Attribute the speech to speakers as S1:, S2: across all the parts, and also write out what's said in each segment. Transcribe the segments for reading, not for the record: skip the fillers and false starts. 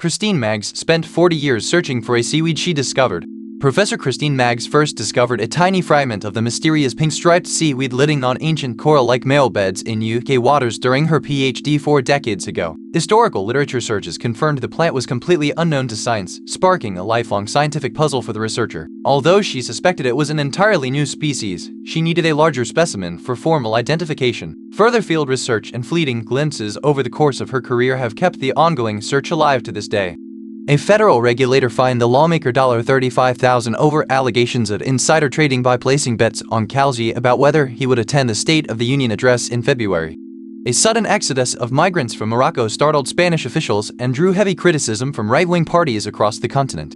S1: Christine Maggs spent 40 years searching for a seaweed she discovered. Professor Christine Maggs first discovered a tiny fragment of the mysterious pink-striped seaweed living on ancient coral-like marl beds in UK waters during her PhD 4 decades ago. Historical literature searches confirmed the plant was completely unknown to science, sparking a lifelong scientific puzzle for the researcher. Although she suspected it was an entirely new species, she needed a larger specimen for formal identification. Further field research and fleeting glimpses over the course of her career have kept the ongoing search alive to this day. A federal regulator fined the lawmaker $35,000 over allegations of insider trading by placing bets on Kalshi about whether he would attend the State of the Union address in February. A sudden exodus of migrants from Morocco startled Spanish officials and drew heavy criticism from right-wing parties across the continent.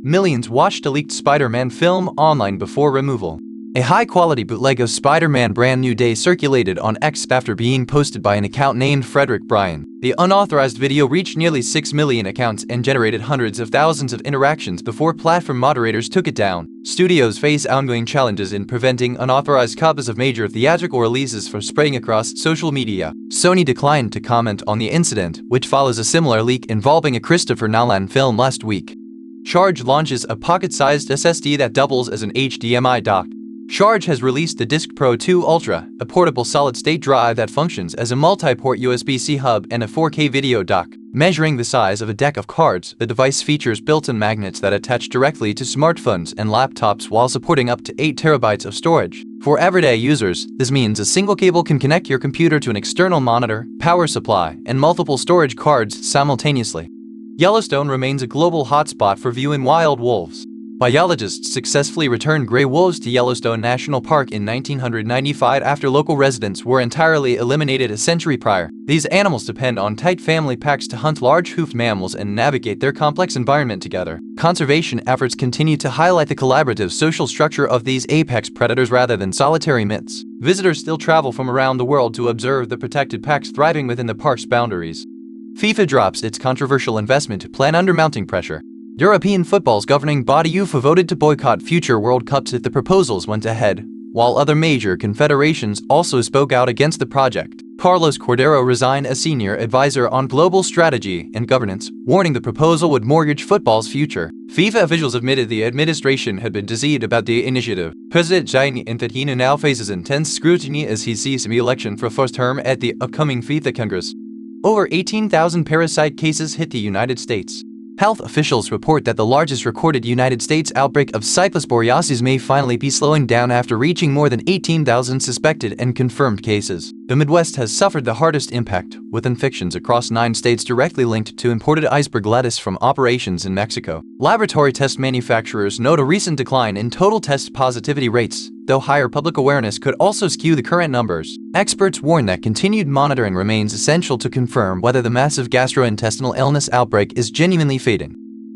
S1: Millions watched a leaked Spider-Man film online before removal. A high-quality bootleg of Spider-Man Brand New Day circulated on X after being posted by an account named Frederick Bryan. The unauthorized video reached nearly 6 million accounts and generated hundreds of thousands of interactions before platform moderators took it down. Studios face ongoing challenges in preventing unauthorized copies of major theatrical releases from spreading across social media. Sony declined to comment on the incident, which follows a similar leak involving a Christopher Nolan film last week. Sharge launches a pocket-sized SSD that doubles as an HDMI dock. Sharge has released the Disk Pro 2 Ultra, a portable solid-state drive that functions as a multi-port USB-C hub and a 4K video dock. Measuring the size of a deck of cards, the device features built-in magnets that attach directly to smartphones and laptops while supporting up to 8 terabytes of storage. For everyday users, this means a single cable can connect your computer to an external monitor, power supply, and multiple storage cards simultaneously. Yellowstone remains a global hotspot for viewing wild wolves. Biologists successfully returned gray wolves to Yellowstone National Park in 1995 after local residents were entirely eliminated a century prior. These animals depend on tight family packs to hunt large hoofed mammals and navigate their complex environment together. Conservation efforts continue to highlight the collaborative social structure of these apex predators rather than solitary myths. Visitors still travel from around the world to observe the protected packs thriving within the park's boundaries. FIFA drops its controversial investment plan under mounting pressure. European football's governing body UEFA voted to boycott future World Cups if the proposals went ahead, while other major confederations also spoke out against the project. Carlos Cordero resigned as senior advisor on global strategy and governance, warning the proposal would mortgage football's future. FIFA officials admitted the administration had been deceived about the initiative. President Gianni Infantino now faces intense scrutiny as he seeks re-election for a first term at the upcoming FIFA Congress. Over 18,000 parasite cases hit the United States. Health officials report that the largest recorded United States outbreak of cyclosporiasis may finally be slowing down after reaching more than 18,000 suspected and confirmed cases. The Midwest has suffered the hardest impact, with infections across 9 states directly linked to imported iceberg lettuce from operations in Mexico. Laboratory test manufacturers note a recent decline in total test positivity rates, though higher public awareness could also skew the current numbers. Experts warn that continued monitoring remains essential to confirm whether the massive gastrointestinal illness outbreak is genuinely fading.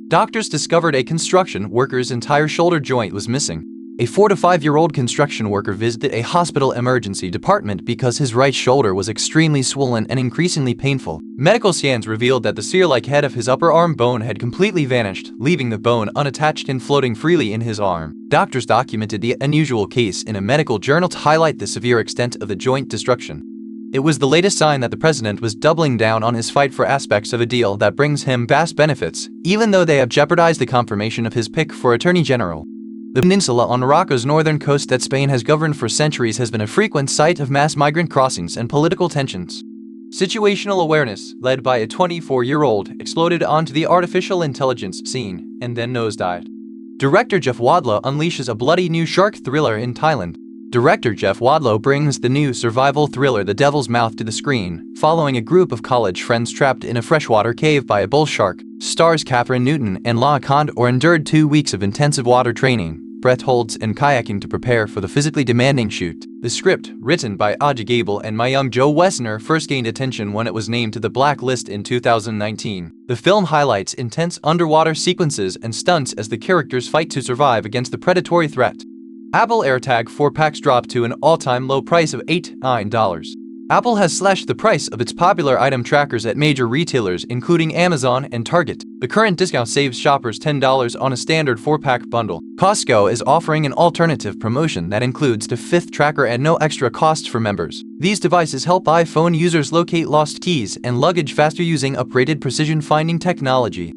S1: Doctors discovered a construction worker's entire shoulder joint was missing. A 4 to 5-year-old construction worker visited a hospital emergency department because his right shoulder was extremely swollen and increasingly painful. Medical scans revealed that the spear-like head of his upper arm bone had completely vanished, leaving the bone unattached and floating freely in his arm. Doctors documented the unusual case in a medical journal to highlight the severe extent of the joint destruction. It was the latest sign that the president was doubling down on his fight for aspects of a deal that brings him vast benefits, even though they have jeopardized the confirmation of his pick for attorney general. The peninsula on Morocco's northern coast that Spain has governed for centuries has been a frequent site of mass migrant crossings and political tensions. Situational awareness, led by a 24-year-old, exploded onto the artificial intelligence scene and then nosedived. Director Jeff Wadlow unleashes a bloody new shark thriller in Thailand. Director Jeff Wadlow brings the new survival thriller The Devil's Mouth to the screen, following a group of college friends trapped in a freshwater cave by a bull shark. Stars Catherine Newton and La Condor endured 2 weeks of intensive water training, breath holds, and kayaking to prepare for the physically demanding shoot. The script, written by Audrey Gable and my young Joe Wessner, first gained attention when it was named to the Black List in 2019. The film highlights intense underwater sequences and stunts as the characters fight to survive against the predatory threat. Apple AirTag 4 packs dropped to an all-time low price of $89. Apple has slashed the price of its popular item trackers at major retailers including Amazon and Target. The current discount saves shoppers $10 on a standard 4-pack bundle. Costco is offering an alternative promotion that includes the 5th tracker at no extra cost for members. These devices help iPhone users locate lost keys and luggage faster using upgraded precision finding technology.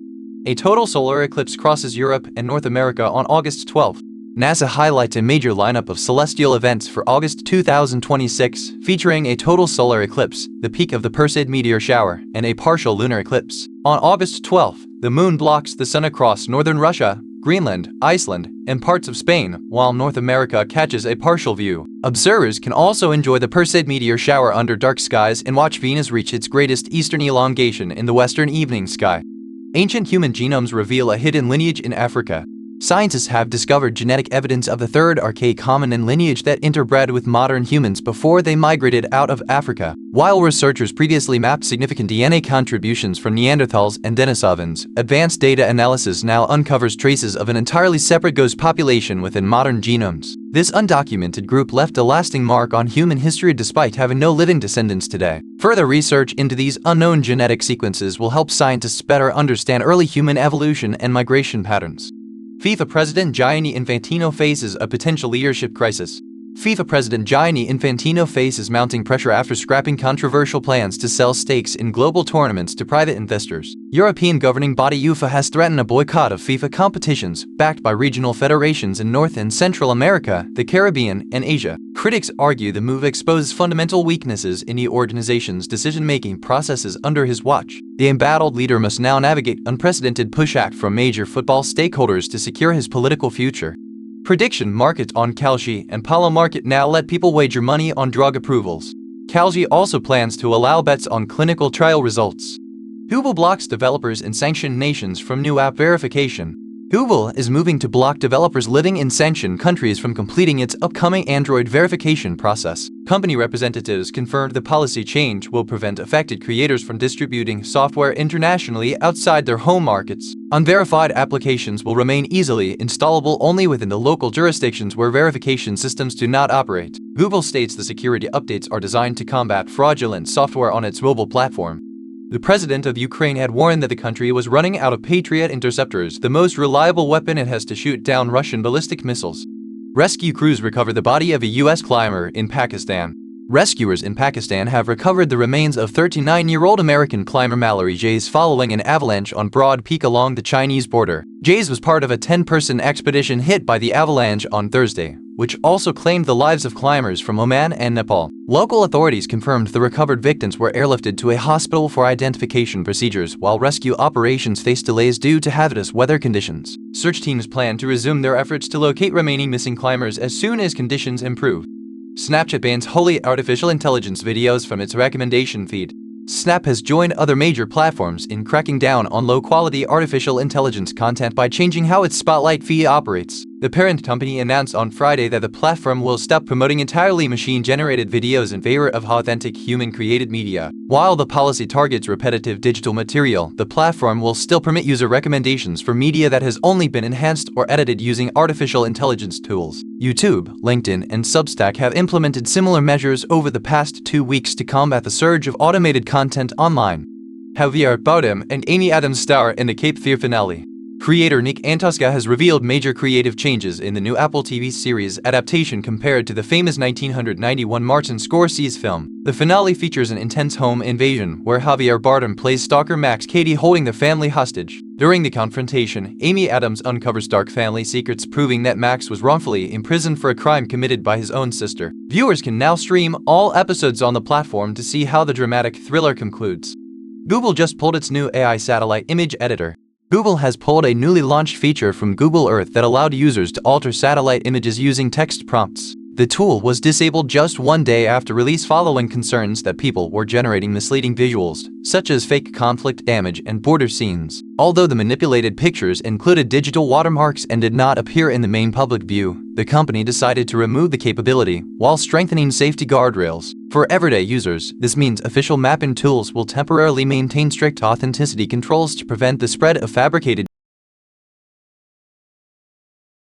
S1: A total solar eclipse crosses Europe and North America on August 12. NASA highlights a major lineup of celestial events for August 2026, featuring a total solar eclipse, the peak of the Perseid meteor shower, and a partial lunar eclipse. On August 12, the moon blocks the sun across northern Russia, Greenland, Iceland, and parts of Spain, while North America catches a partial view. Observers can also enjoy the Perseid meteor shower under dark skies and watch Venus reach its greatest eastern elongation in the western evening sky. Ancient human genomes reveal a hidden lineage in Africa. Scientists have discovered genetic evidence of the third archaic hominin lineage that interbred with modern humans before they migrated out of Africa. While researchers previously mapped significant DNA contributions from Neanderthals and Denisovans, advanced data analysis now uncovers traces of an entirely separate ghost population within modern genomes. This undocumented group left a lasting mark on human history despite having no living descendants today. Further research into these unknown genetic sequences will help scientists better understand early human evolution and migration patterns. FIFA President Gianni Infantino faces a potential leadership crisis. FIFA President Gianni Infantino faces mounting pressure after scrapping controversial plans to sell stakes in global tournaments to private investors. European governing body UEFA has threatened a boycott of FIFA competitions, backed by regional federations in North and Central America, the Caribbean, and Asia. Critics argue the move exposes fundamental weaknesses in the organization's decision-making processes under his watch. The embattled leader must now navigate unprecedented pushback from major football stakeholders to secure his political future. Prediction markets on Kalshi and Palo Market now let people wager money on drug approvals. Kalshi also plans to allow bets on clinical trial results. Google blocks developers in sanctioned nations from new app verification. Google is moving to block developers living in sanctioned countries from completing its upcoming Android verification process. Company representatives confirmed the policy change will prevent affected creators from distributing software internationally outside their home markets. Unverified applications will remain easily installable only within the local jurisdictions where verification systems do not operate. Google states the security updates are designed to combat fraudulent software on its mobile platform. The president of Ukraine had warned that the country was running out of Patriot interceptors, the most reliable weapon it has to shoot down Russian ballistic missiles. Rescue crews recovered the body of a U.S. climber in Pakistan. Rescuers in Pakistan have recovered the remains of 39-year-old American climber Mallory Jays following an avalanche on Broad Peak along the Chinese border. Jays was part of a 10-person expedition hit by the avalanche on Thursday, which also claimed the lives of climbers from Oman and Nepal. Local authorities confirmed the recovered victims were airlifted to a hospital for identification procedures, while rescue operations faced delays due to hazardous weather conditions. Search teams plan to resume their efforts to locate remaining missing climbers as soon as conditions improve. Snapchat bans wholly artificial intelligence videos from its recommendation feed. Snap has joined other major platforms in cracking down on low-quality artificial intelligence content by changing how its Spotlight feed operates. The parent company announced on Friday that the platform will stop promoting entirely machine-generated videos in favor of authentic human-created media. While the policy targets repetitive digital material, the platform will still permit user recommendations for media that has only been enhanced or edited using artificial intelligence tools. YouTube, LinkedIn, and Substack have implemented similar measures over the past 2 weeks to combat the surge of automated content online. Javier Bardem and Amy Adams star in the Cape Fear finale. Creator Nick Antosca has revealed major creative changes in the new Apple TV series adaptation compared to the famous 1991 Martin Scorsese film. The finale features an intense home invasion where Javier Bardem plays stalker Max Cady holding the family hostage. During the confrontation, Amy Adams uncovers dark family secrets proving that Max was wrongfully imprisoned for a crime committed by his own sister. Viewers can now stream all episodes on the platform to see how the dramatic thriller concludes. Google just pulled its new AI satellite image editor. Google has pulled a newly launched feature from Google Earth that allowed users to alter satellite images using text prompts. The tool was disabled just 1 day after release following concerns that people were generating misleading visuals, such as fake conflict damage and border scenes. Although the manipulated pictures included digital watermarks and did not appear in the main public view, the company decided to remove the capability while strengthening safety guardrails. For everyday users, this means official mapping tools will temporarily maintain strict authenticity controls to prevent the spread of fabricated